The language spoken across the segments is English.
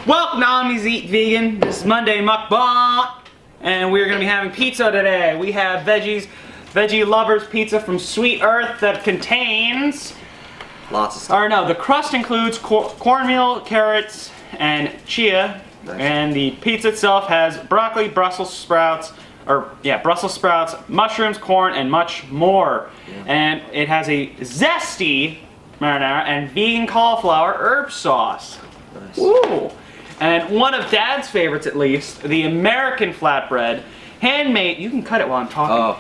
Welcome to Omnis Eat Vegan. This is Monday Mukbang, and we're going to be having pizza today. We have Veggie Lovers Pizza from Sweet Earth that contains... lots of stuff. Or no, the crust includes cornmeal, carrots, and chia. Nice. And the pizza itself has broccoli, Brussels sprouts, mushrooms, corn, and much more. Yeah. And it has a zesty marinara and vegan cauliflower herb sauce. Nice. Woo! And one of Dad's favorites, at least, the American flatbread, handmade. You can cut it while I'm talking. Oh.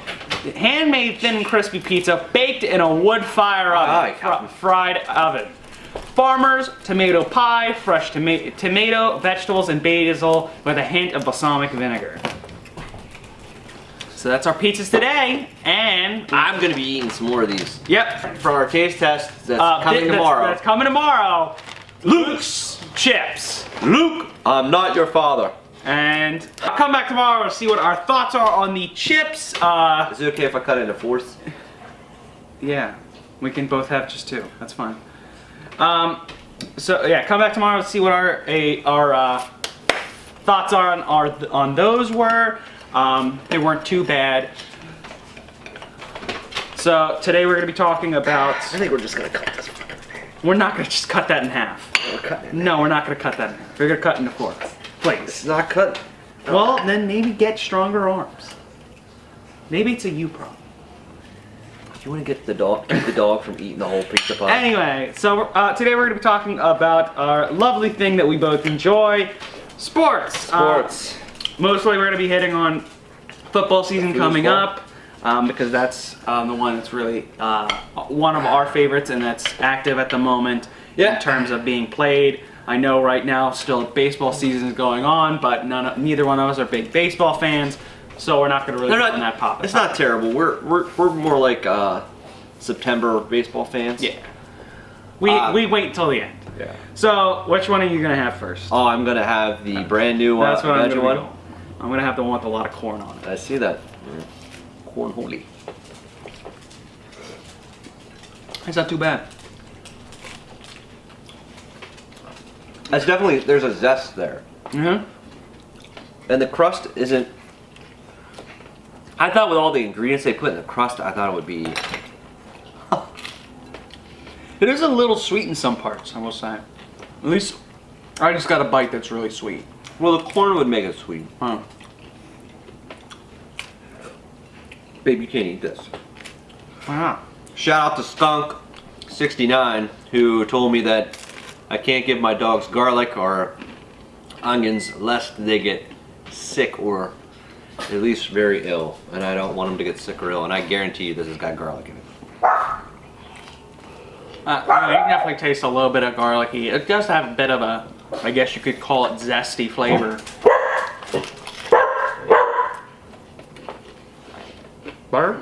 Handmade thin and crispy pizza, baked in a wood fire oven, fried oven. Farmer's tomato pie, fresh tomato, vegetables, and basil with a hint of balsamic vinegar. So that's our pizzas today, and I'm gonna be eating some more of these. Yep. For our taste test that's coming tomorrow. That's coming tomorrow. Luke's chips. Luke, I'm not your father. And I'll come back tomorrow to see what our thoughts are on the chips. Is it okay if I cut it into fourths? Yeah, we can both have just two. That's fine. So yeah, come back tomorrow to see what our thoughts are on those were. They weren't too bad. So today we're going to be talking about... I think we're just going to cut this. We're not going to just cut that in half. No, we're not going to cut that in half. We're going to cut into fourths. Please. It's not cut. Well, then maybe get stronger arms. Maybe it's a you problem. You want to get the dog, keep the dog from eating the whole pizza pie? Anyway, so today we're going to be talking about our lovely thing that we both enjoy, sports. Sports. Mostly we're going to be hitting on football season coming up, because that's the one that's really one of our favorites and that's active at the moment in terms of being played. I know right now still baseball season is going on, but neither one of us are big baseball fans. So we're not going to really get on that pop. It's not terrible. We're more like September baseball fans. Yeah. We wait till the end. Yeah. So which one are you going to have first? Oh, I'm going to have the brand new one. That's what I'm going to do. I'm going to have the one with a lot of corn on it. I see that. Corn holy. It's not too bad. That's definitely, there's a zest there. Mm-hmm. And the crust isn't... I thought with all the ingredients they put in the crust, I thought it would be... It is a little sweet in some parts, I will say. At least, I just got a bite that's really sweet. Well, the corn would make it sweet. Huh. Babe, you can't eat this. Why not? Shout out to Skunk69, who told me that I can't give my dogs garlic or onions lest they get sick or at least very ill. And I don't want them to get sick or ill, and I guarantee you this has got garlic in it. You can definitely taste a little bit of garlicky. It does have a bit of a, I guess you could call it zesty flavor. Butter?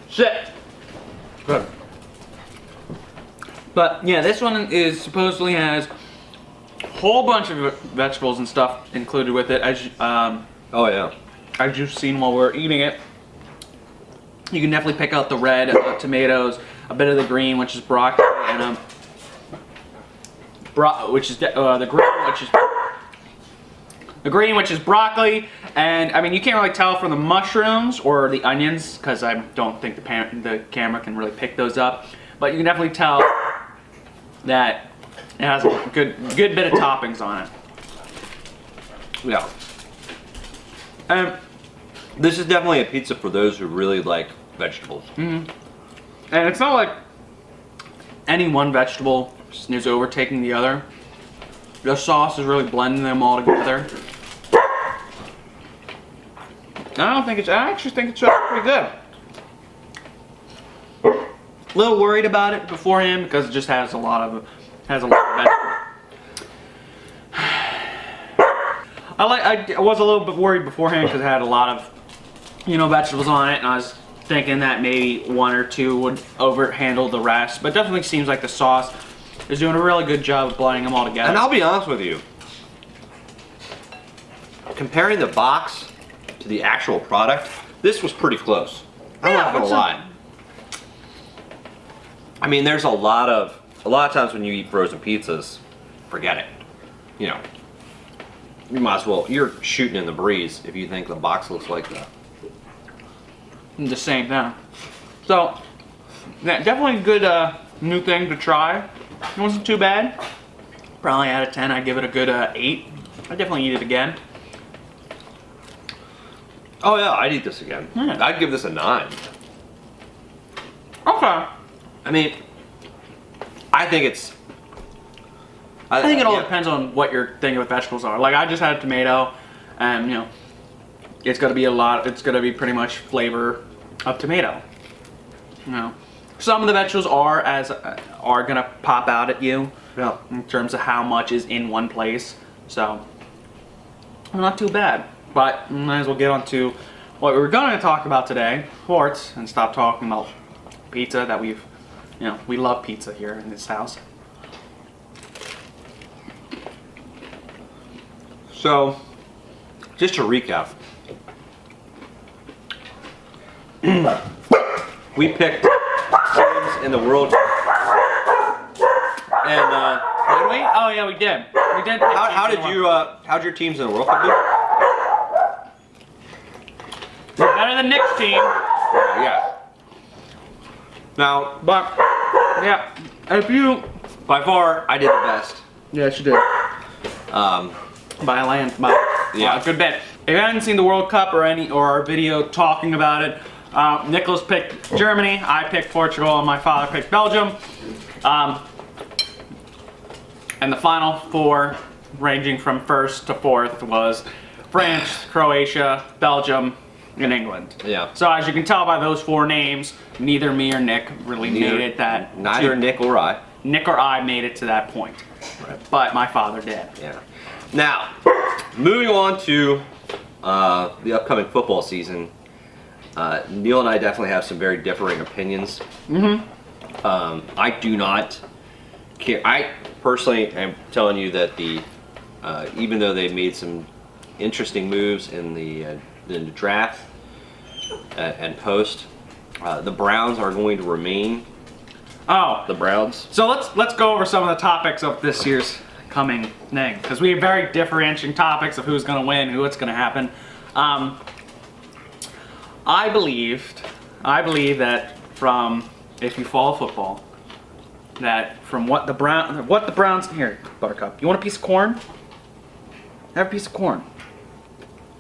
Sit. Good. But yeah, this one is supposedly has a whole bunch of vegetables and stuff included with it. As oh yeah, as you've seen while we're eating it. You can definitely pick out the red tomatoes, a bit of the green, which is broccoli, and the green, which is broccoli. And I mean, you can't really tell from the mushrooms or the onions because I don't think the camera can really pick those up. But you can definitely tell that it has a good bit of toppings on it. Yeah. This is definitely a pizza for those who really like vegetables. Mm-hmm. And it's not like any one vegetable is overtaking the other. The sauce is really blending them all together. I actually think it's pretty good. A little worried about it beforehand because it just has a lot of vegetables. I was a little bit worried beforehand because it had a lot of vegetables on it, and I was thinking that maybe one or two would overhandle the rest, but it definitely seems like the sauce is doing a really good job of blending them all together. And I'll be honest with you, comparing the box to the actual product, this was pretty close. I'm not gonna lie. I mean, there's a lot of times when you eat frozen pizzas, forget it. You know, you might as well. You're shooting in the breeze if you think the box looks like that. The same thing. So, yeah, definitely a good new thing to try. It wasn't too bad. Probably out of 10, I'd give it a good 8. I definitely eat it again. Oh yeah, I'd eat this again. Yeah. I'd give this a 9. Okay. I mean, I think it's. I think it all yeah. depends on what your thing with vegetables are. Like, I just had a tomato, and, you know, it's going to be it's going to be pretty much flavor of tomato. You know, some of the vegetables are going to pop out at you. Yeah. In terms of how much is in one place. So, not too bad. But might as well get on to what we were going to talk about today, sports, and stop talking about pizza that we love pizza here in this house. So, just to recap, we picked teams in the World, and Did we? Oh yeah, we did. We did. how'd your teams in the World Cup do? We're better than Nick's team, Yeah. Now, but yeah, if you. by far, I did the best. Yes, you did. By a land, by Yeah. a good bit. If you haven't seen the World Cup or our video talking about it, Nicholas picked Germany, I picked Portugal, and my father picked Belgium. And the final 4, ranging from 1st to 4th, was France, Croatia, Belgium, and England. Yeah. So as you can tell by those 4 names, neither me or Nick really made it that. Neither Nick or I. Nick or I made it to that point, but my father did. Yeah. Now, moving on to the upcoming football season, Neil and I definitely have some very differing opinions. I do not care. I personally am telling you that even though they made some interesting moves in the draft and post, the Browns are going to remain Oh, the Browns. so let's go over some of the topics of this year's coming thing, because we have very differentiating topics of who's going to win, what's going to happen. I believe that if you follow football, that from what the Browns here, Buttercup, you want a piece of corn? Have a piece of corn.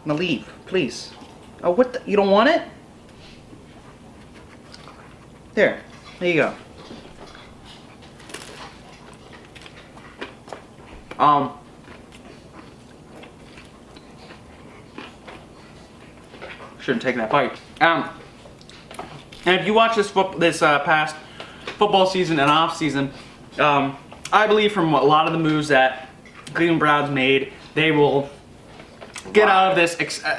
Now leave, please. Oh, you don't want it? There you go. Shouldn't take that bite. And if you watch this past football season and off season, I believe from a lot of the moves that Cleveland Browns made, they will get out of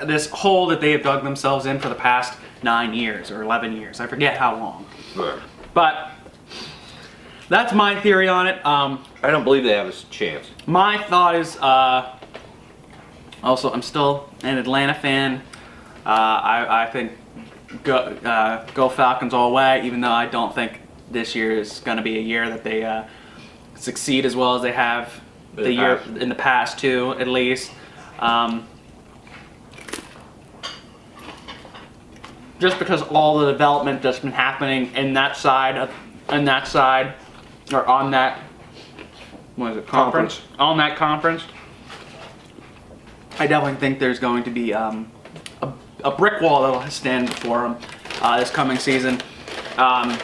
this hole that they have dug themselves in for the past 9 years or 11 years. I forget how long. Right. But that's my theory on it. I don't believe they have a chance. My thought is, also, I'm still an Atlanta fan. I think go Falcons all the way, even though I don't think this year is going to be a year that they succeed as well as they have in the past too, at least. Just because all the development that's been happening in that side, or on that, what is it, conference? On that conference, I definitely think there's going to be a brick wall that will stand before them this coming season. And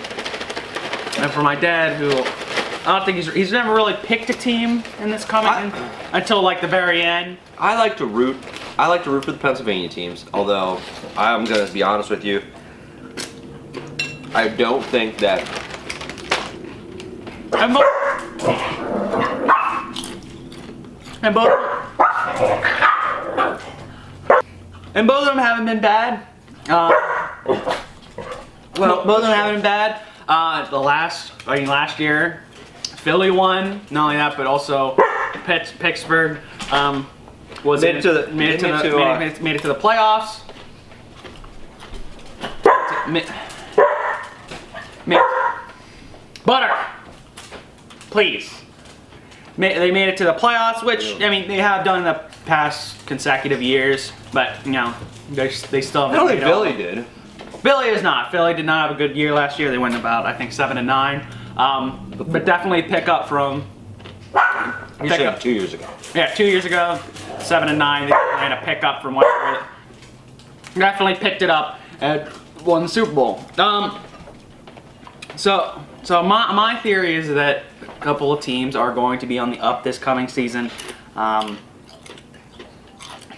for my dad, who I don't think he's never really picked a team in this coming until like the very end. I like to root for the Pennsylvania teams, although I'm going to be honest with you. I don't think that and both of them haven't been bad. Both of them haven't been bad. Last year, Philly won. Not only that, but also Pittsburgh made it to the playoffs. Butter, please. They made it to the playoffs, which I mean they have done in the past consecutive years, but you know they still. I don't think Philly did. Philly is not. Philly did not have a good year last year. They went about, I think, 7-9. But definitely pick up from. You said 2 years ago. Yeah, 2 years ago, 7-9. They ran a pick up from what. Definitely picked it up and won the Super Bowl. So my theory is that a couple of teams are going to be on the up this coming season.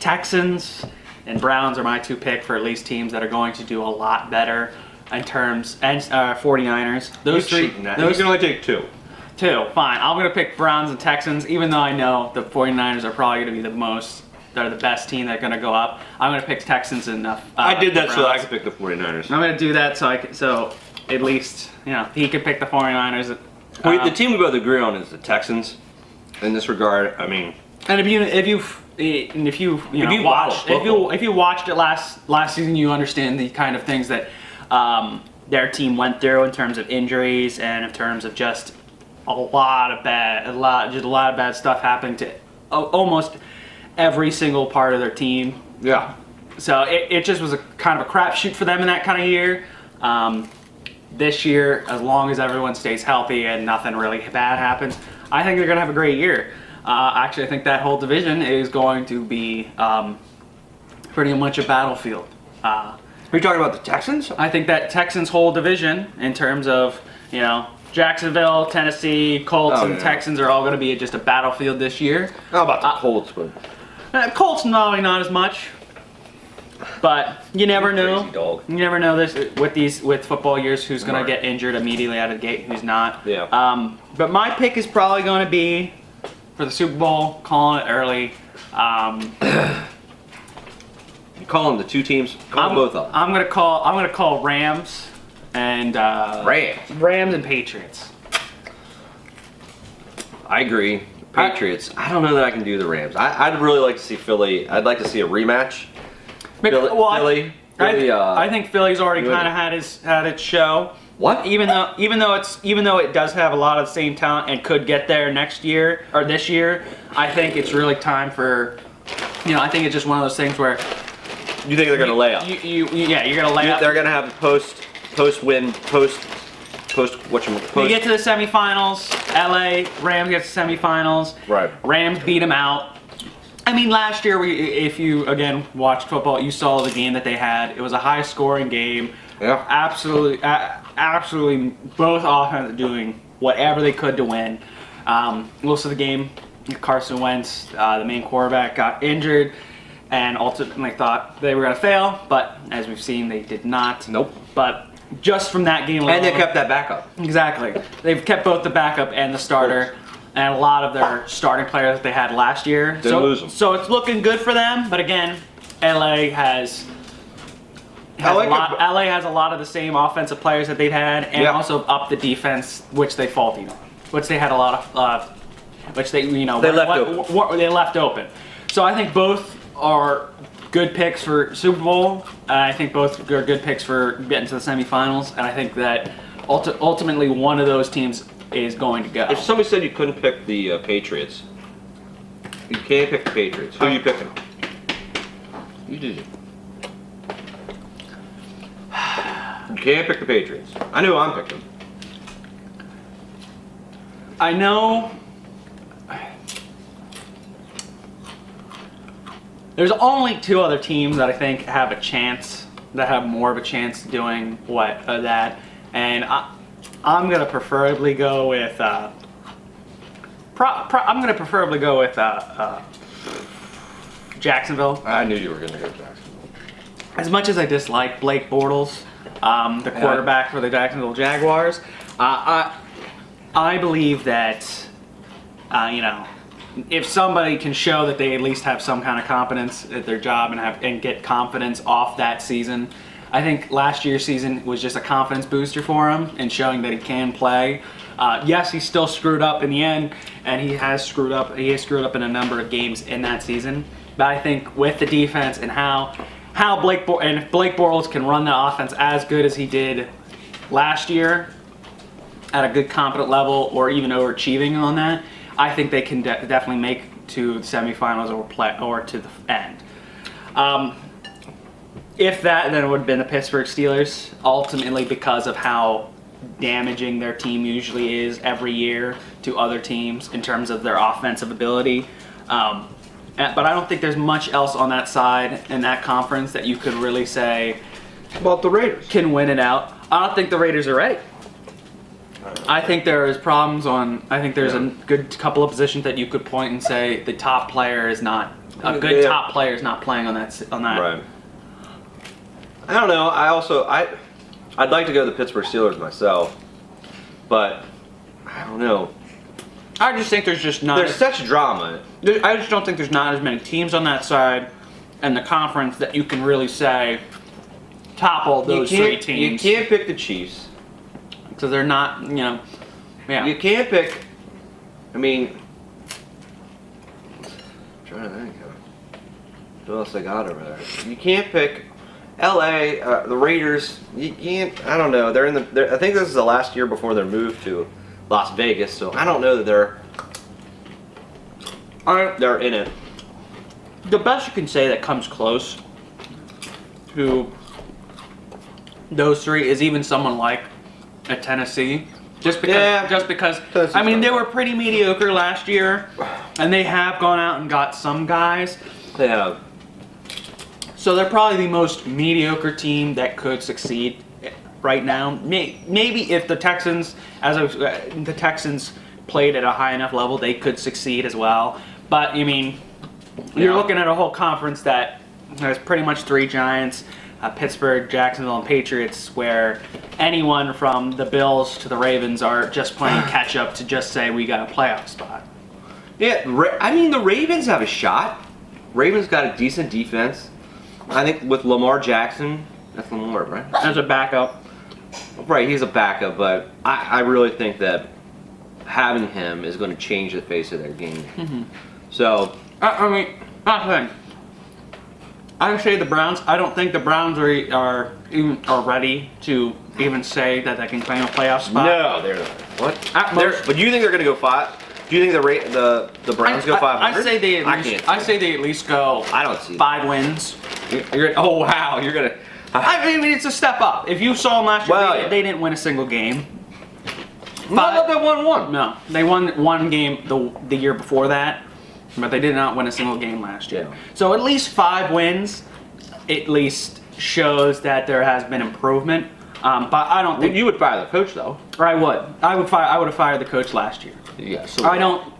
Texans and Browns are my 2 pick for at least teams that are going to do a lot better in terms, and 49ers. Those three. You can only take 2. 2, fine. I'm going to pick Browns and Texans, even though I know the 49ers are probably going to be they're the best team that's going to go up. I'm going to pick Texans and I did that Browns. so I could pick the 49ers. I'm going to do that so at least, you know, he could pick the 49ers. The team we both agree on is the Texans. In this regard, I mean, And if you watched it last season, you understand the kind of things that their team went through in terms of injuries and in terms of just a lot of bad stuff happening to almost every single part of their team. yeah. So it just was a kind of a crapshoot for them in that kind of year. This year, as long as everyone stays healthy and nothing really bad happens, I think they're going to have a great year. Actually, I think that whole division is going to be pretty much a battlefield. Are you talking about the Texans? I think that Texans' whole division, in terms of, you know, Jacksonville, Tennessee, Colts, and Texans are all going to be just a battlefield this year. How about the Colts? But Colts probably not as much, but you never know. Crazy dog. You never know this with football years who's going to get injured immediately out of the gate, who's not. Yeah. But my pick is probably going to be for the Super Bowl, calling it early. You calling the 2 teams? Call both of them. I'm gonna call Rams and Rams and Patriots. I agree. Patriots. I don't know that I can do the Rams. I'd really like to see Philly. I'd like to see a rematch. Philly. I think Philly's already kind of had its show. What? Even though it does have a lot of the same talent and could get there next year or this year, I think it's really time for, I think it's just one of those things where you think they're gonna lay up? You're gonna lay up. They're gonna have post win. You get to the semifinals. LA Rams get to the semifinals. Right. Rams beat them out. I mean, last year, if you again watched football, you saw the game that they had. It was a high-scoring game. Yeah. Absolutely, both offenses doing whatever they could to win. Most of the game, Carson Wentz, the main quarterback, got injured, and ultimately thought they were going to fail. But as we've seen, they did not. Nope. But just from that game alone, And they kept that backup. Exactly. They've kept both the backup and the starter. And a lot of their starting players that they had last year. Didn't lose them. So it's looking good for them. But again, LA has a lot of the same offensive players that they've had, and also up the defense, which they faulted on, which they had a lot of, which they left open. So I think both are good picks for Super Bowl. I think both are good picks for getting to the semifinals, and I think that ultimately one of those teams is going to go. If somebody said you couldn't pick the Patriots, you can't pick the Patriots. Who are you picking? You did. You can't pick the Patriots. I know I'm picking. I know there's only 2 other teams that I think have a chance, that have more of a chance doing that, and I'm gonna preferably go with Jacksonville. I knew you were gonna go Jacksonville. As much as I dislike Blake Bortles, the quarterback for the Jacksonville Jaguars, I believe that, if somebody can show that they at least have some kind of competence at their job and get confidence off that season, I think last year's season was just a confidence booster for him and showing that he can play. Yes, he still screwed up in the end, and he has screwed up in a number of games in that season. But I think with the defense and if Blake Bortles can run the offense as good as he did last year at a good competent level or even overachieving on that, I think they can definitely make to the semifinals or to the end. If that, then it would have been the Pittsburgh Steelers, ultimately because of how damaging their team usually is every year to other teams in terms of their offensive ability. But I don't think there's much else on that side in that conference that you could really say about the Raiders can win it out. I don't think the Raiders are ready. I think there is problems on. I think there's a good couple of positions that you could point and say the top player is not a good top player is not playing on that. Right. I don't know. I'd like to go to the Pittsburgh Steelers myself, but I don't know. I just think there's just not. There's such drama. I just don't think there's not as many teams on that side and the conference that you can really say topple those three teams. You can't pick the Chiefs. Because they're not, yeah. You can't pick. I mean, I'm trying to think of what else I got over there. You can't pick L.A. The Raiders. You can't. I don't know. They're in the. I think this is the last year before their move to Las Vegas. So I don't know that they're in it. The best you can say that comes close to those three is even someone like at Tennessee, just because I mean they were pretty mediocre last year, and they have gone out and got some guys. They have. So they're probably the most mediocre team that could succeed right now. Maybe if the Texans, the Texans played at a high enough level, they could succeed as well. But I mean, you're looking at a whole conference that has pretty much three giants. Pittsburgh, Jacksonville, and Patriots, where anyone from the Bills to the Ravens are just playing catch up to just say we got a playoff spot. Yeah, I mean the Ravens have a shot. Ravens got a decent defense. I think with Lamar Jackson, that's Lamar, right? As a backup. Right, he's a backup, but I really think that having him is going to change the face of their game. Mm-hmm. So, I mean, not the thing. I would say the Browns. I don't think the Browns are ready to even say that they can claim a playoff spot. No, they're not. What? But do you think they're going to go 5? Do you think the Browns go 500? I say they at least go. I don't see 5 wins. Oh wow, you're gonna. I mean, it's a step up. If you saw them last year, they didn't win a single game. No, they won one. No, they won one game the year before that. But they did not win a single game last year. Yeah. So at least 5 wins, at least shows that there has been improvement. But I don't think you would fire the coach though. Or I would. I would have fired the coach last year. Yeah. So I don't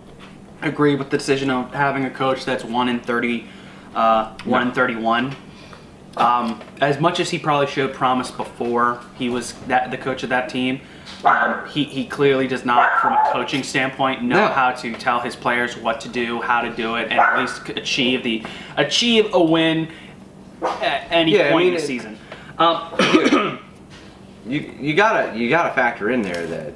agree with the decision of having a coach that's 1-30, 1-31. As much as he probably showed promise before he was the coach of that team. He clearly does not, from a coaching standpoint, know how to tell his players what to do, how to do it, and at least achieve a win at any point in the season. You gotta factor in there that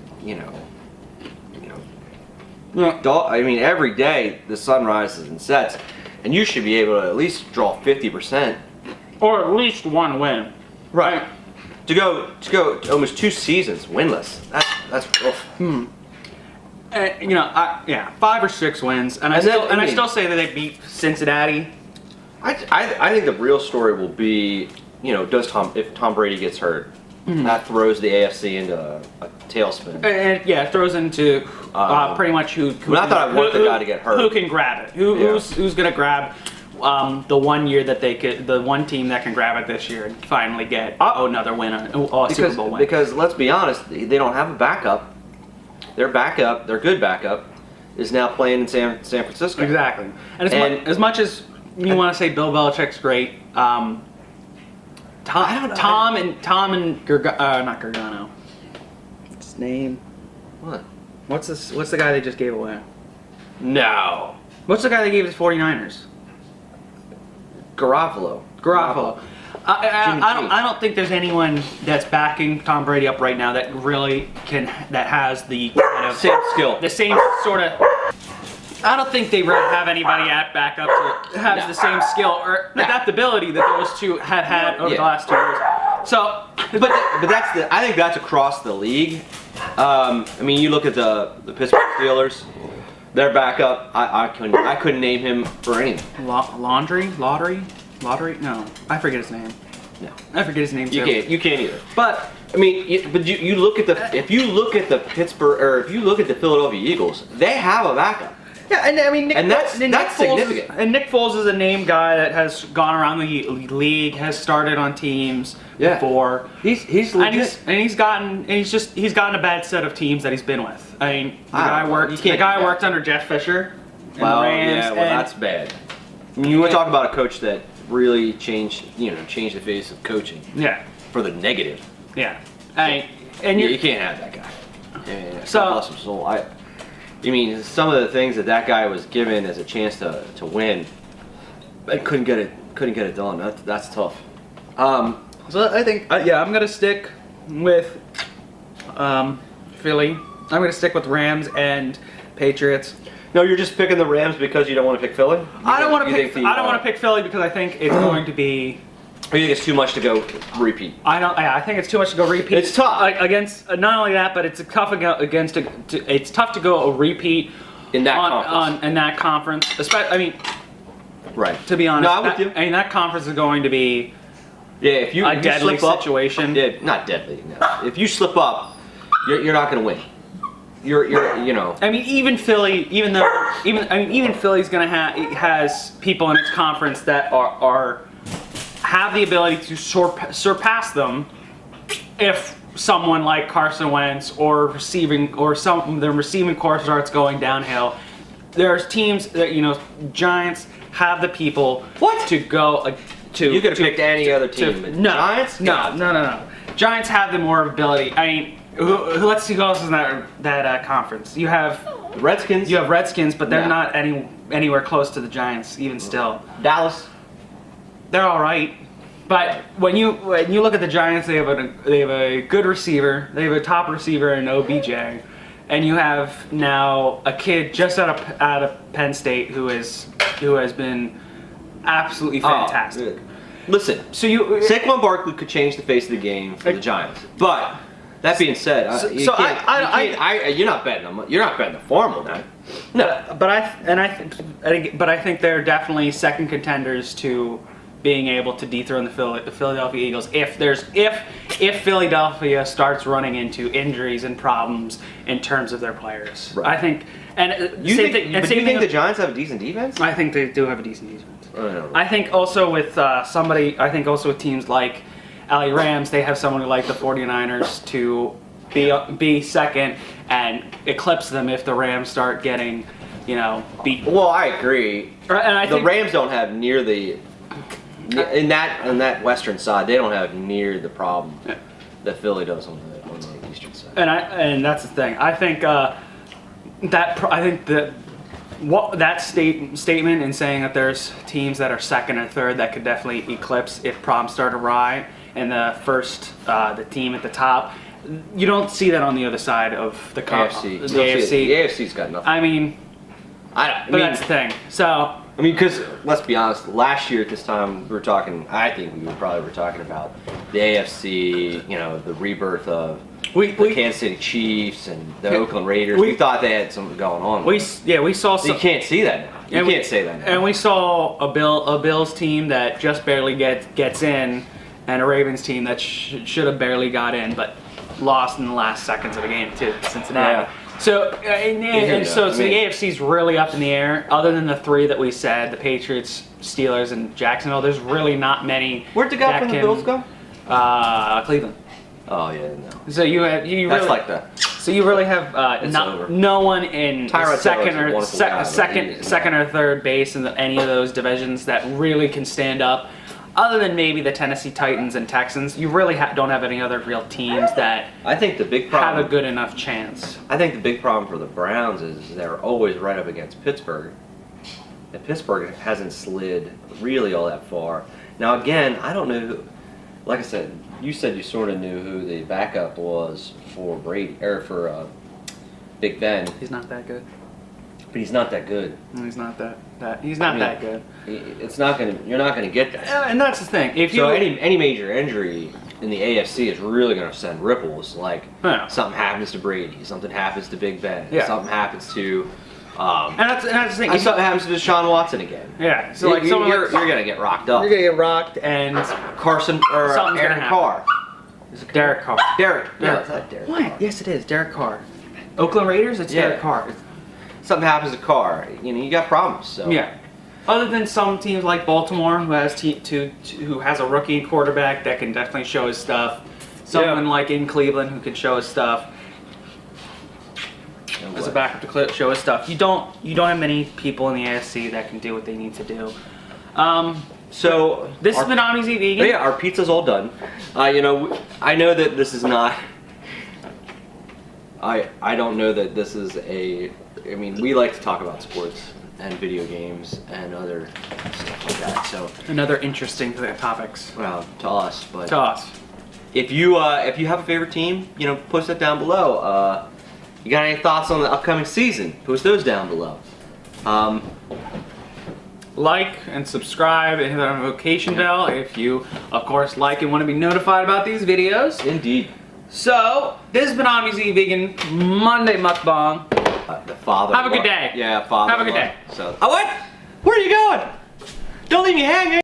I mean every day the sun rises and sets, and you should be able to at least draw 50%, or at least one win, right? To go almost 2 seasons winless. That's rough. 5 or 6 wins, and I still say that they beat Cincinnati. I think the real story will be, if Tom Brady gets hurt, that throws the AFC into a tailspin. And it throws into pretty much who. Not that I want the guy to get hurt. Who can grab it? Who's going to grab? The one year that the one team that can grab it this year and finally get another win, a Super Bowl win. Because let's be honest, they don't have a backup. Their good backup, is now playing in San Francisco. Exactly. And as much as you want to say Bill Belichick's great, Tom and not Gargano. What's his name? What? What's the guy they just gave away? No. What's the guy they gave to the 49ers? Garoppolo. I don't think there's anyone that's backing Tom Brady up right now that really that has the kind of same skill. The same sort of. I don't think they really have anybody at backup that has the same skill or adaptability that those two have had over the last 2 years. So, but I think that's across the league. I mean, you look at the Pittsburgh Steelers. Their backup, I couldn't name him for anything. Lottery? No, I forget his name. No, I forget his name too. you can't either. But I mean, you look at if you look at the Pittsburgh or if you look at the Philadelphia Eagles, they have a backup. yeah, and I mean, That's Foles significant. And Nick Foles is a name guy that has gone around the league, has started on teams before. He's legit. And he's gotten a bad set of teams that he's been with. I mean, the guy worked under Jeff Fisher. In the Rams, that's bad. I mean, you want to talk about a coach that really changed the face of coaching. Yeah. For the negative. Yeah. You can't have that guy. Yeah, so bless him soul. I mean, some of the things that guy was given as a chance to win, but couldn't get it done. That's tough. So I think, I'm gonna stick with Philly. I'm gonna stick with Rams and Patriots. No, you're just picking the Rams because you don't want to pick Philly. I don't want to pick Philly because I think it's going to be. Or you think it's too much to go repeat? I think it's too much to go repeat. It's tough against not only that, but it's tough it's tough to go a repeat in that conference. Especially, I mean, right. To be honest, no, I'm with you. I mean, that conference is going to be if you deadly slip situation. Yeah, not deadly. No. If you slip up, you're not going to win. You're I mean, even Philly, even Philly's gonna has people in its conference that have the ability to surpass them if someone like Carson Wentz or the receiving core starts going downhill. There's teams that Giants have the people to go to. You could have picked any other team. No, Giants? No. Giants have the more ability. I mean. Let's see who else is in that conference. You have the Redskins. You have Redskins, but they're not anywhere close to the Giants, even still. Dallas. They're all right, but when you look at the Giants, they have a good receiver. They have a top receiver in OBJ, and you have now a kid just out of Penn State who has been absolutely fantastic. Listen, Saquon Barkley could change the face of the game for the Giants, but. That being said, you're not betting them. You're not betting the farm on that. No, but I think they're definitely second contenders to being able to dethrone the Philadelphia Eagles if Philadelphia starts running into injuries and problems in terms of their players. Right. I think, and you think the Giants have a decent defense? I think they do have a decent defense. Oh, I think also with with teams like LA Rams, they have someone like the 49ers to be second and eclipse them if the Rams start getting, beat. Well, I agree. And I think the Rams don't have near the in that western side. They don't have near the problem that Philly does on the eastern side. And that's the thing. I think that statement in saying that there's teams that are second or third that could definitely eclipse if problems start awry. And the team at the top, you don't see that on the other side of the AFC. The AFC. The AFC's got nothing. I mean, that's the thing. So because let's be honest, last year at this time we were talking. I think we probably were talking about the AFC. The rebirth of the Kansas City Chiefs and the Oakland Raiders. We thought they had something going on. We saw. You can't see that now. You can't say that now. And we saw a Bills team that just barely gets in. And a Ravens team that should have barely got in, but lost in the last seconds of the game to Cincinnati. Yeah. So the AFC's really up in the air. Other than the three that we said, the Patriots, Steelers, and Jacksonville, there's really not many. Where'd the guy from the Bills go? Cleveland. Oh yeah, no. So you That's really, like that. So you really have no one in second or third base in any of those divisions that really can stand up. Other than maybe the Tennessee Titans and Texans, you really don't have any other real teams that I think the big problem have a good enough chance. I think the big problem for the Browns is they're always right up against Pittsburgh. And Pittsburgh hasn't slid really all that far. Now again, I don't know who, like I said, you said you sort of knew who the backup was for Brady or for Big Ben. He's not that good. But he's not that good. No, he's not that good. It's not gonna. You're not gonna get that. And that's the thing. Any major injury in the AFC is really gonna send ripples. Like something happens to Brady, something happens to Big Ben, something happens to And that's the thing. I saw it happens to Deshaun Watson again. Yeah. So like you're gonna get rocked up. you're gonna get rocked and Carson or Something's Aaron gonna Carr. Derek Carr. Derek. No, Derek. it's not Derek. What? Carr. Yes, it is Derek Carr. Oakland Raiders. It's Yeah. Derek Carr. Something happens to Carr, you got problems. So Yeah. Other than some teams like Baltimore, who has who has a rookie quarterback that can definitely show his stuff. Someone like in Cleveland who can show his stuff. As a backup to show his stuff. You don't have many people in the AFC that can do what they need to do. So This has been Omnis Vegan. Oh yeah, our pizza's all done. I know that this is not. I don't know that this is a. I mean, we like to talk about sports and video games and other stuff like that. So Another interesting topics well, to us, but to us. if you have a favorite team, post that down below. You got any thoughts on the upcoming season? Post those down below. Like and subscribe and hit the notification bell if you, of course, like and want to be notified about these videos. Indeed. So, this has been Omnis Vegan Monday Mukbang. The father. Have a good day. Yeah, father. Have a good day. So. Oh, what? Where are you going? Don't leave me hanging.